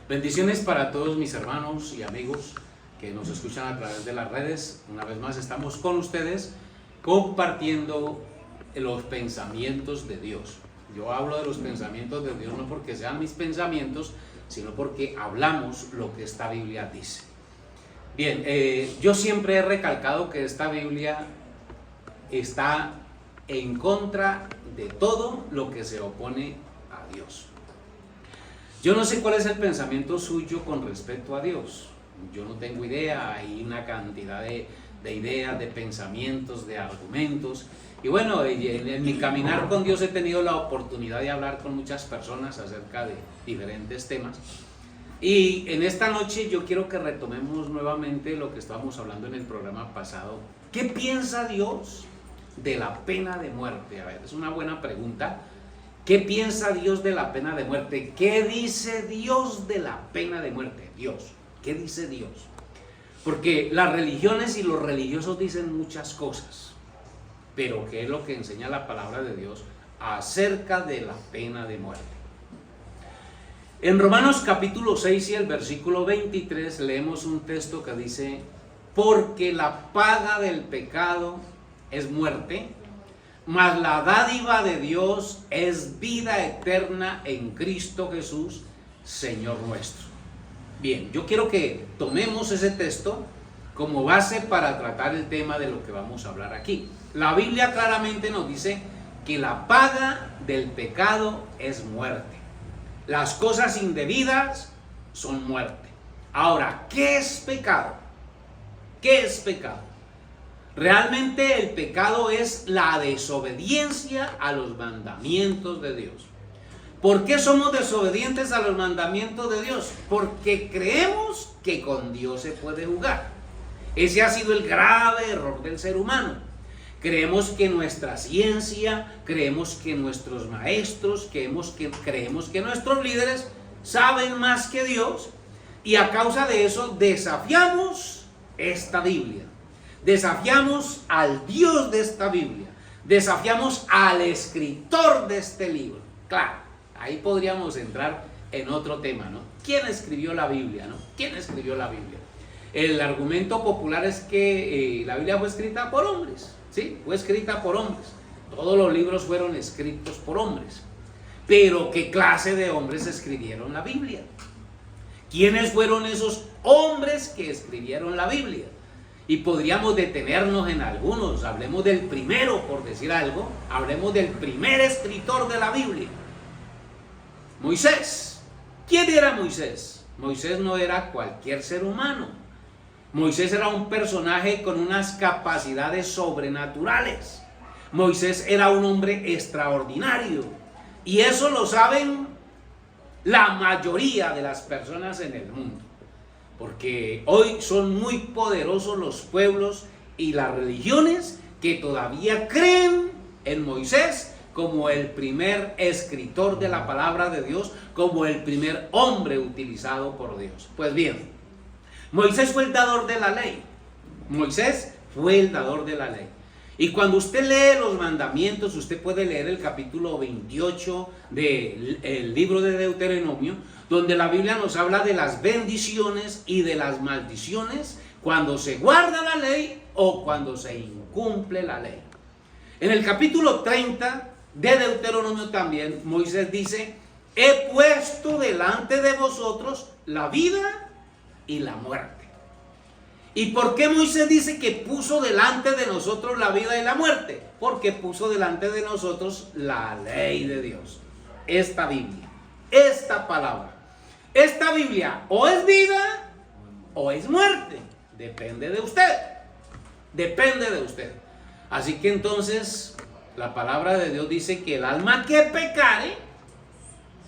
Bendiciones para todos mis hermanos y amigos que nos escuchan a través de las redes. Una vez más estamos con ustedes compartiendo los pensamientos de Dios. Yo hablo de los pensamientos de Dios no porque sean mis pensamientos, sino porque hablamos lo que esta Biblia dice. Bien, yo siempre he recalcado que esta Biblia está en contra de todo lo que se opone a Dios. Yo no sé cuál es el pensamiento suyo con respecto a Dios. Yo no tengo idea, hay una cantidad de ideas, de pensamientos, de argumentos. Y bueno, en mi caminar con Dios he tenido la oportunidad de hablar con muchas personas acerca de diferentes temas. Y en esta noche yo quiero que retomemos nuevamente lo que estábamos hablando en el programa pasado. ¿Qué piensa Dios de la pena de muerte? A ver, es una buena pregunta. ¿Qué piensa Dios de la pena de muerte? ¿Qué dice Dios de la pena de muerte? Dios, ¿qué dice Dios? Porque las religiones y los religiosos dicen muchas cosas, pero ¿qué es lo que enseña la palabra de Dios acerca de la pena de muerte? En Romanos capítulo 6 y el versículo 23 leemos un texto que dice: porque la paga del pecado es muerte, mas la dádiva de Dios es vida eterna en Cristo Jesús, Señor nuestro. Bien, yo quiero que tomemos ese texto como base para tratar el tema de lo que vamos a hablar aquí. La Biblia claramente nos dice que la paga del pecado es muerte. Las cosas indebidas son muerte. Ahora, ¿qué es pecado? ¿Qué es pecado? Realmente el pecado es la desobediencia a los mandamientos de Dios. ¿Por qué somos desobedientes a los mandamientos de Dios? Porque creemos que con Dios se puede jugar. Ese ha sido el grave error del ser humano. Creemos que nuestra ciencia, creemos que nuestros maestros, creemos que nuestros líderes saben más que Dios, y a causa de eso desafiamos esta Biblia. Desafiamos al Dios de esta Biblia, desafiamos al escritor de este libro. Claro, ahí podríamos entrar en otro tema, ¿no? ¿Quién escribió la Biblia, no? ¿Quién escribió la Biblia? El argumento popular es que la Biblia fue escrita por hombres, ¿sí? Fue escrita por hombres. Todos los libros fueron escritos por hombres. Pero ¿qué clase de hombres escribieron la Biblia? ¿Quiénes fueron esos hombres que escribieron la Biblia? Y podríamos detenernos en algunos. Hablemos del primero, por decir algo. Hablemos del primer escritor de la Biblia, Moisés. ¿Quién era Moisés? Moisés no era cualquier ser humano. Moisés era un personaje con unas capacidades sobrenaturales. Moisés era un hombre extraordinario. Y eso lo saben la mayoría de las personas en el mundo. Porque hoy son muy poderosos los pueblos y las religiones que todavía creen en Moisés como el primer escritor de la palabra de Dios, como el primer hombre utilizado por Dios. Pues bien, Moisés fue el dador de la ley. Moisés fue el dador de la ley. Y cuando usted lee los mandamientos, usted puede leer el capítulo 28 del libro de Deuteronomio, donde la Biblia nos habla de las bendiciones y de las maldiciones cuando se guarda la ley o cuando se incumple la ley. En el capítulo 30 de Deuteronomio también Moisés dice: he puesto delante de vosotros la vida y la muerte. ¿Y por qué Moisés dice que puso delante de nosotros la vida y la muerte? Porque puso delante de nosotros la ley de Dios. Esta Biblia, esta palabra. Esta Biblia o es vida o es muerte. Depende de usted. Depende de usted. Así que entonces la palabra de Dios dice que el alma que pecare,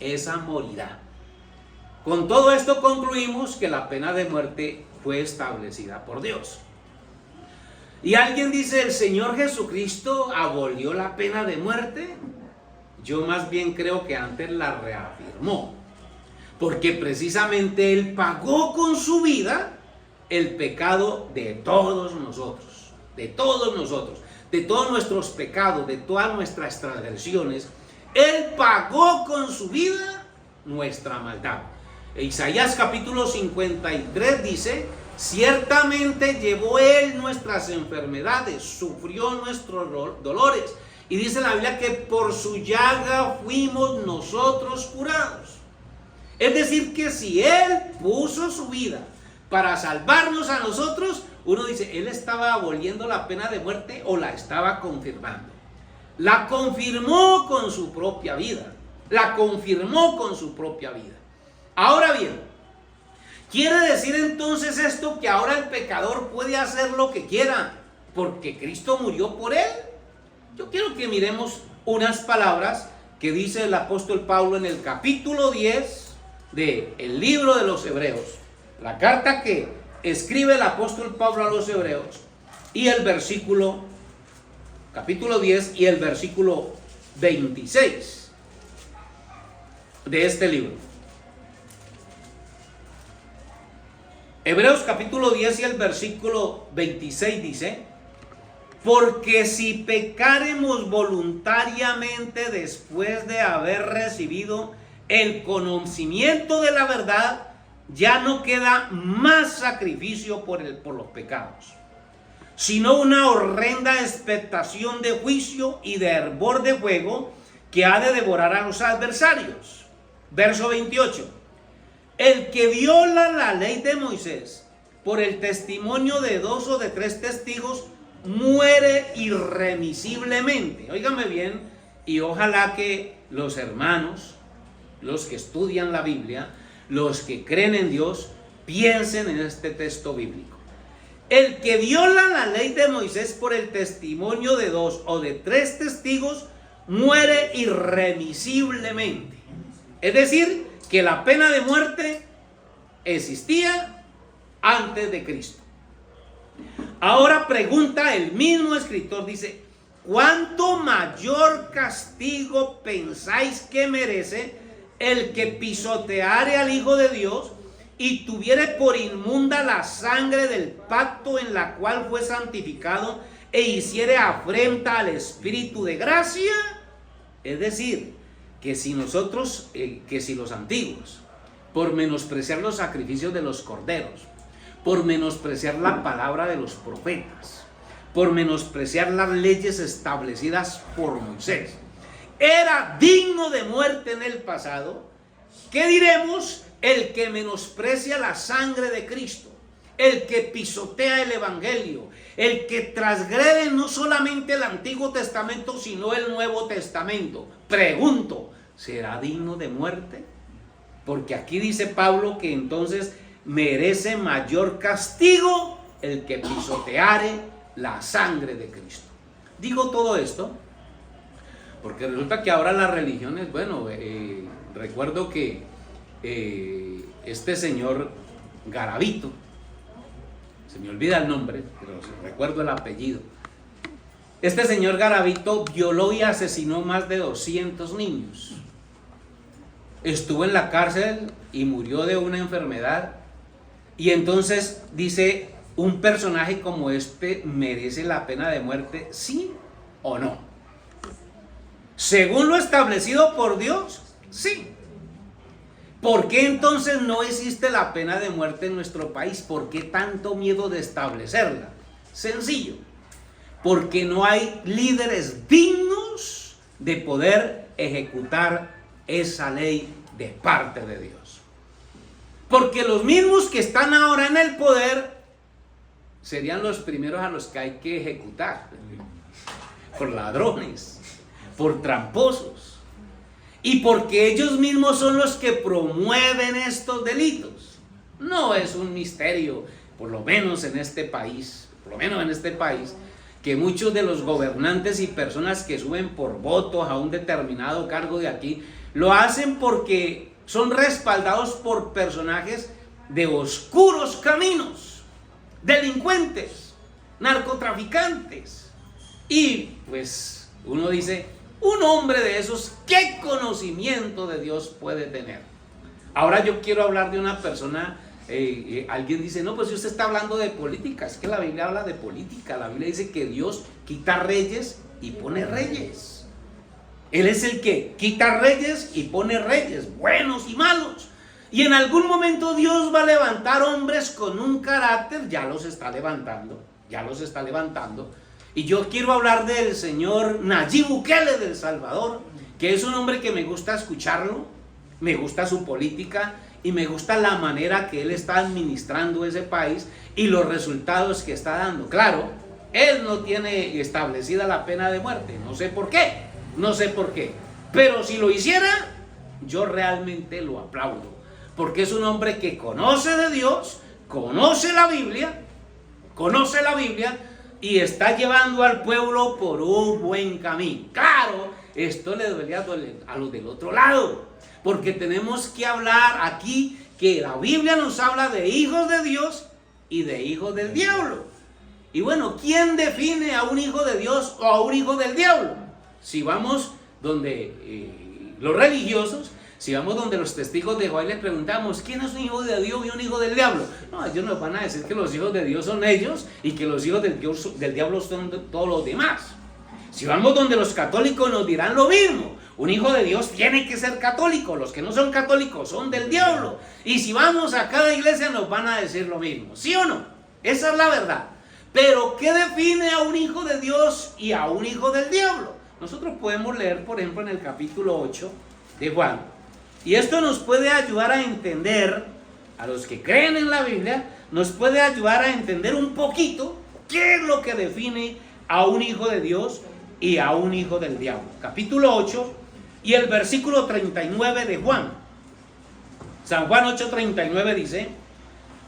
esa morirá. Con todo esto concluimos que la pena de muerte fue establecida por Dios. Y alguien dice: ¿el Señor Jesucristo abolió la pena de muerte? Yo más bien creo que antes la reafirmó. Porque precisamente Él pagó con su vida el pecado de todos nosotros. De todos nosotros. De todos nuestros pecados, de todas nuestras transgresiones. Él pagó con su vida nuestra maldad. Isaías capítulo 53 dice: ciertamente llevó Él nuestras enfermedades, sufrió nuestros dolores. Y dice la Biblia que por su llaga fuimos nosotros curados. Es decir, que si Él puso su vida para salvarnos a nosotros, uno dice, Él estaba aboliendo la pena de muerte o la estaba confirmando. La confirmó con su propia vida. La confirmó con su propia vida. Ahora bien, ¿quiere decir entonces esto que ahora el pecador puede hacer lo que quiera porque Cristo murió por él? Yo quiero que miremos unas palabras que dice el apóstol Pablo en el capítulo 10 del libro de los Hebreos. La carta que escribe el apóstol Pablo a los Hebreos, y el versículo, capítulo 10 y el versículo 26 de este libro. Hebreos capítulo 10 y el versículo 26 dice: porque si pecaremos voluntariamente después de haber recibido el conocimiento de la verdad, ya no queda más sacrificio por los pecados, sino una horrenda expectación de juicio y de hervor de fuego que ha de devorar a los adversarios. Verso 28. El que viola la ley de Moisés por el testimonio de 2 o de 3 testigos muere irremisiblemente. Óigame bien, y ojalá que los hermanos, los que estudian la Biblia, los que creen en Dios, piensen en este texto bíblico. El que viola la ley de Moisés por el testimonio de 2 o de 3 testigos muere irremisiblemente. Es decir, que la pena de muerte existía antes de Cristo. Ahora pregunta el mismo escritor, dice: ¿cuánto mayor castigo pensáis que merece el que pisoteare al Hijo de Dios y tuviere por inmunda la sangre del pacto en la cual fue santificado e hiciere afrenta al Espíritu de gracia? Es decir, que si nosotros, que si los antiguos, por menospreciar los sacrificios de los corderos, por menospreciar la palabra de los profetas, por menospreciar las leyes establecidas por Moisés, era digno de muerte en el pasado, ¿qué diremos el que menosprecia la sangre de Cristo, el que pisotea el Evangelio, el que transgrede no solamente el Antiguo Testamento, sino el Nuevo Testamento? Pregunto, ¿será digno de muerte? Porque aquí dice Pablo que entonces merece mayor castigo el que pisoteare la sangre de Cristo. Digo todo esto porque resulta que ahora las religiones, bueno, recuerdo que este señor Garavito, se me olvida el nombre, pero recuerdo el apellido. Este señor Garavito violó y asesinó más de 200 niños. Estuvo en la cárcel y murió de una enfermedad. Y entonces dice, ¿un personaje como este merece la pena de muerte, sí o no? Según lo establecido por Dios, sí. ¿Por qué entonces no existe la pena de muerte en nuestro país? ¿Por qué tanto miedo de establecerla? Sencillo, porque no hay líderes dignos de poder ejecutar esa ley de parte de Dios. Porque los mismos que están ahora en el poder serían los primeros a los que hay que ejecutar, por ladrones, por tramposos, y porque ellos mismos son los que promueven estos delitos. No es un misterio, por lo menos en este país, que muchos de los gobernantes y personas que suben por votos a un determinado cargo de aquí, lo hacen porque son respaldados por personajes de oscuros caminos, delincuentes, narcotraficantes. Y pues uno dice, un hombre de esos, ¿qué conocimiento de Dios puede tener? Ahora yo quiero hablar de una persona, alguien dice, no, pues si usted está hablando de política, es que la Biblia habla de política. La Biblia dice que Dios quita reyes y pone reyes. Él es el que quita reyes y pone reyes, buenos y malos. Y en algún momento Dios va a levantar hombres con un carácter, ya los está levantando. Y yo quiero hablar del señor Nayib Bukele de El Salvador, que es un hombre que me gusta escucharlo, me gusta su política y me gusta la manera que él está administrando ese país y los resultados que está dando. Claro, él no tiene establecida la pena de muerte, no sé por qué, pero si lo hiciera, yo realmente lo aplaudo, porque es un hombre que conoce de Dios, conoce la Biblia y está llevando al pueblo por un buen camino. Claro, esto le debería doler a los del otro lado, porque tenemos que hablar aquí que la Biblia nos habla de hijos de Dios y de hijos del diablo. Y bueno, ¿quién define a un hijo de Dios o a un hijo del diablo? Si vamos donde los religiosos, si vamos donde los testigos de Jehová y les preguntamos ¿quién es un hijo de Dios y un hijo del diablo? No, ellos nos van a decir que los hijos de Dios son ellos y que los hijos del diablo son todos los demás. Si vamos donde los católicos nos dirán lo mismo. Un hijo de Dios tiene que ser católico, los que no son católicos son del diablo. Y si vamos a cada iglesia nos van a decir lo mismo, ¿sí o no? Esa es la verdad. Pero ¿qué define a un hijo de Dios y a un hijo del diablo? Nosotros podemos leer, por ejemplo, en el capítulo 8 de Juan. Y esto nos puede ayudar a entender, a los que creen en la Biblia, nos puede ayudar a entender un poquito qué es lo que define a un hijo de Dios y a un hijo del diablo. Capítulo 8 y el versículo 39 de Juan. San Juan 8:39 dice: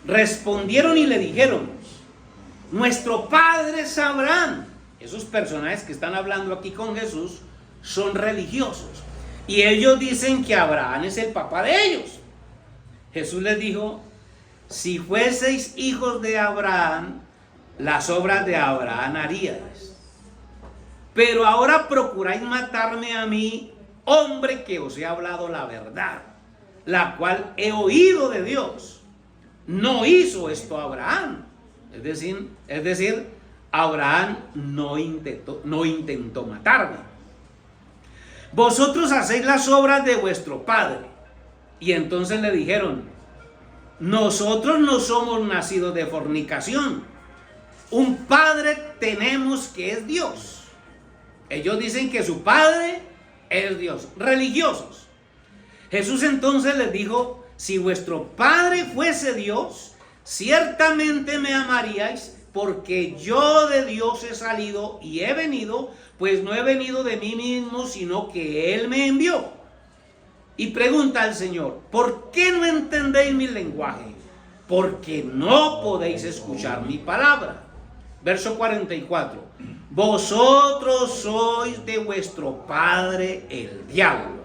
respondieron y le dijeron: nuestro padre es Abraham. Esos personajes que están hablando aquí con Jesús son religiosos. Y ellos dicen que Abraham es el papá de ellos. Jesús les dijo: si fueseis hijos de Abraham, las obras de Abraham haríais. Pero ahora procuráis matarme a mí, hombre que os he hablado la verdad, la cual he oído de Dios. No hizo esto Abraham. Es decir, Abraham no intentó matarme. Vosotros hacéis las obras de vuestro padre. Y entonces le dijeron: nosotros no somos nacidos de fornicación. Un padre tenemos que es Dios. Ellos dicen que su padre es Dios. Religiosos. Jesús entonces les dijo: si vuestro padre fuese Dios, ciertamente me amaríais, porque yo de Dios he salido y he venido, pues no he venido de mí mismo, sino que Él me envió. Y pregunta al Señor: ¿por qué no entendéis mi lenguaje? Porque no podéis escuchar mi palabra. Verso 44. Vosotros sois de vuestro padre el diablo,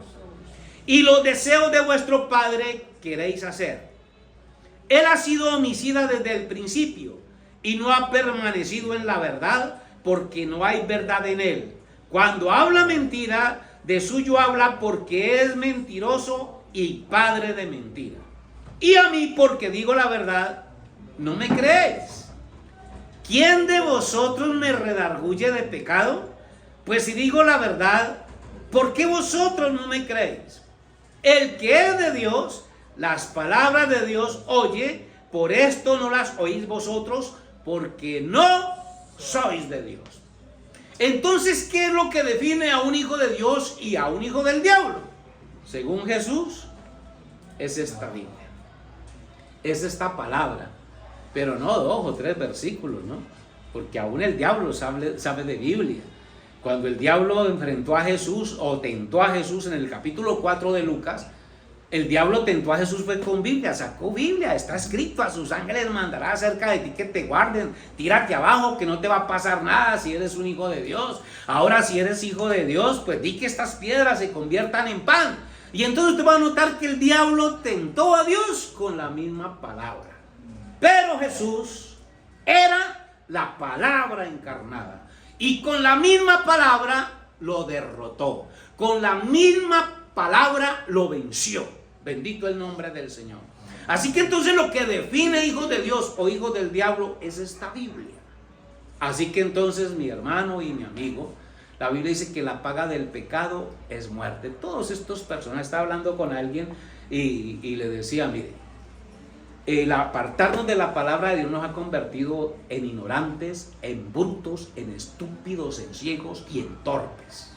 y los deseos de vuestro padre queréis hacer. Él ha sido homicida desde el principio y no ha permanecido en la verdad, porque no hay verdad en él. Cuando habla mentira, de suyo habla, porque es mentiroso y padre de mentira. Y a mí, porque digo la verdad, no me creéis. ¿Quién de vosotros me redarguye de pecado? Pues si digo la verdad, ¿por qué vosotros no me creéis? El que es de Dios, las palabras de Dios oye, por esto no las oís vosotros, porque no sois de Dios. Entonces, ¿qué es lo que define a un hijo de Dios y a un hijo del diablo? Según Jesús, es esta Biblia, es esta palabra. Pero no 2 o 3 versículos, ¿no? Porque aún el diablo sabe de Biblia. Cuando el diablo enfrentó a Jesús o tentó a Jesús en el capítulo 4 de Lucas, el diablo tentó a Jesús fue con Biblia, sacó Biblia, está escrito: a sus ángeles mandará acerca de ti que te guarden, tírate abajo que no te va a pasar nada si eres un hijo de Dios. Ahora si eres hijo de Dios, pues di que estas piedras se conviertan en pan. Y entonces te va a notar que el diablo tentó a Dios con la misma palabra. Pero Jesús era la palabra encarnada. Y con la misma palabra lo derrotó. Con la misma palabra lo venció. Bendito el nombre del Señor. Así que entonces lo que define hijos de Dios o hijos del diablo es esta Biblia. Así que entonces, mi hermano y mi amigo, la Biblia dice que la paga del pecado es muerte. Todos estos personajes, estaba hablando con alguien y le decía, mire, el apartarnos de la palabra de Dios nos ha convertido en ignorantes, en brutos, en estúpidos, en ciegos y en torpes.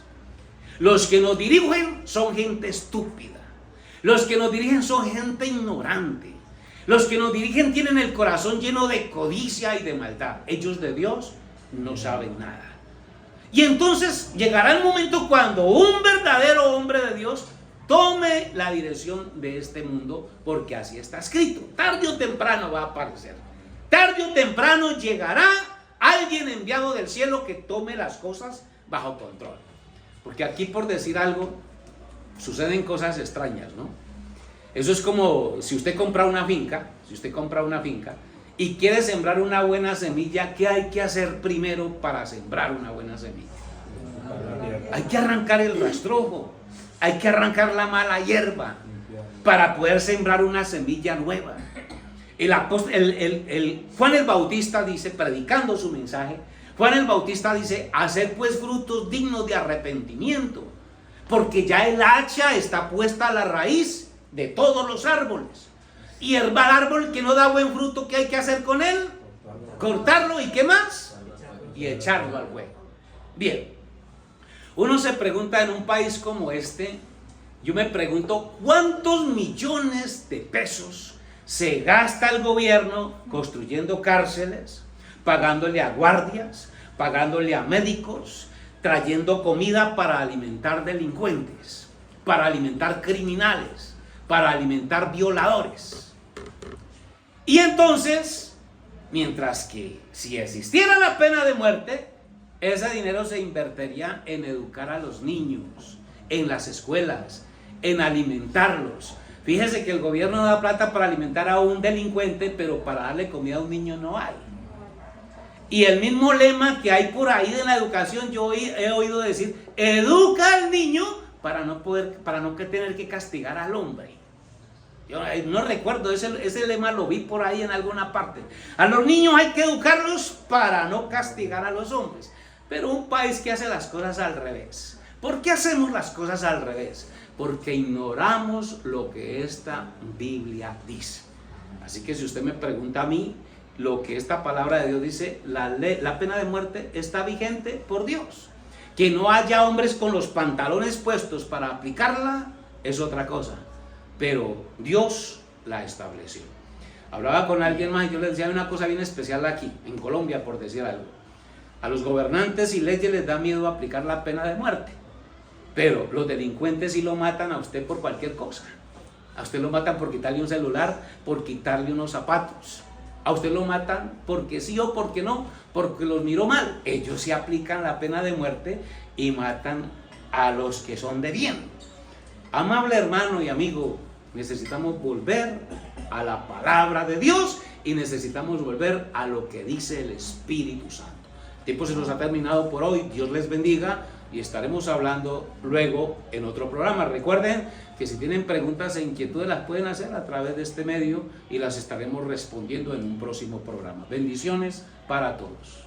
Los que nos dirigen son gente estúpida. Los que nos dirigen son gente ignorante. Los que nos dirigen tienen el corazón lleno de codicia y de maldad. Ellos de Dios no saben nada. Y entonces llegará el momento cuando un verdadero hombre de Dios tome la dirección de este mundo, porque así está escrito. Tarde o temprano va a aparecer. Tarde o temprano llegará alguien enviado del cielo que tome las cosas bajo control. Porque aquí, por decir algo, suceden cosas extrañas, ¿no? Eso es como si usted compra una finca, y quiere sembrar una buena semilla, ¿qué hay que hacer primero para sembrar una buena semilla? Hay que arrancar el rastrojo. Hay que arrancar la mala hierba para poder sembrar una semilla nueva. Juan el Bautista dice, predicando su mensaje, Juan el Bautista dice, hacer pues frutos dignos de arrepentimiento, porque ya el hacha está puesta a la raíz de todos los árboles. Y el árbol que no da buen fruto, ¿qué hay que hacer con él? Cortarlo, ¿y qué más? Y echarlo al fuego. Bien. Uno se pregunta en un país como este, yo me pregunto cuántos millones de pesos se gasta el gobierno construyendo cárceles, pagándole a guardias, pagándole a médicos, trayendo comida para alimentar delincuentes, para alimentar criminales, para alimentar violadores. Y entonces, mientras que si existiera la pena de muerte, ese dinero se invertiría en educar a los niños, en las escuelas, en alimentarlos. Fíjese que el gobierno da plata para alimentar a un delincuente, pero para darle comida a un niño no hay. Y el mismo lema que hay por ahí de la educación, yo he oído decir, educa al niño para no tener que castigar al hombre. Yo no recuerdo, ese lema lo vi por ahí en alguna parte. A los niños hay que educarlos para no castigar a los hombres. Pero un país que hace las cosas al revés. ¿Por qué hacemos las cosas al revés? Porque ignoramos lo que esta Biblia dice. Así que si usted me pregunta a mí, lo que esta palabra de Dios dice, la pena de muerte está vigente por Dios. Que no haya hombres con los pantalones puestos para aplicarla es otra cosa. Pero Dios la estableció. Hablaba con alguien más y yo le decía una cosa bien especial aquí, en Colombia, por decir algo. A los gobernantes y leyes les da miedo aplicar la pena de muerte, pero los delincuentes sí lo matan a usted por cualquier cosa. A usted lo matan por quitarle un celular, por quitarle unos zapatos. A usted lo matan porque sí o porque no, porque los miró mal. Ellos sí aplican la pena de muerte y matan a los que son de bien. Amable hermano y amigo, necesitamos volver a la palabra de Dios y necesitamos volver a lo que dice el Espíritu Santo. El tiempo se nos ha terminado por hoy. Dios les bendiga y estaremos hablando luego en otro programa. Recuerden que si tienen preguntas e inquietudes las pueden hacer a través de este medio y las estaremos respondiendo en un próximo programa. Bendiciones para todos.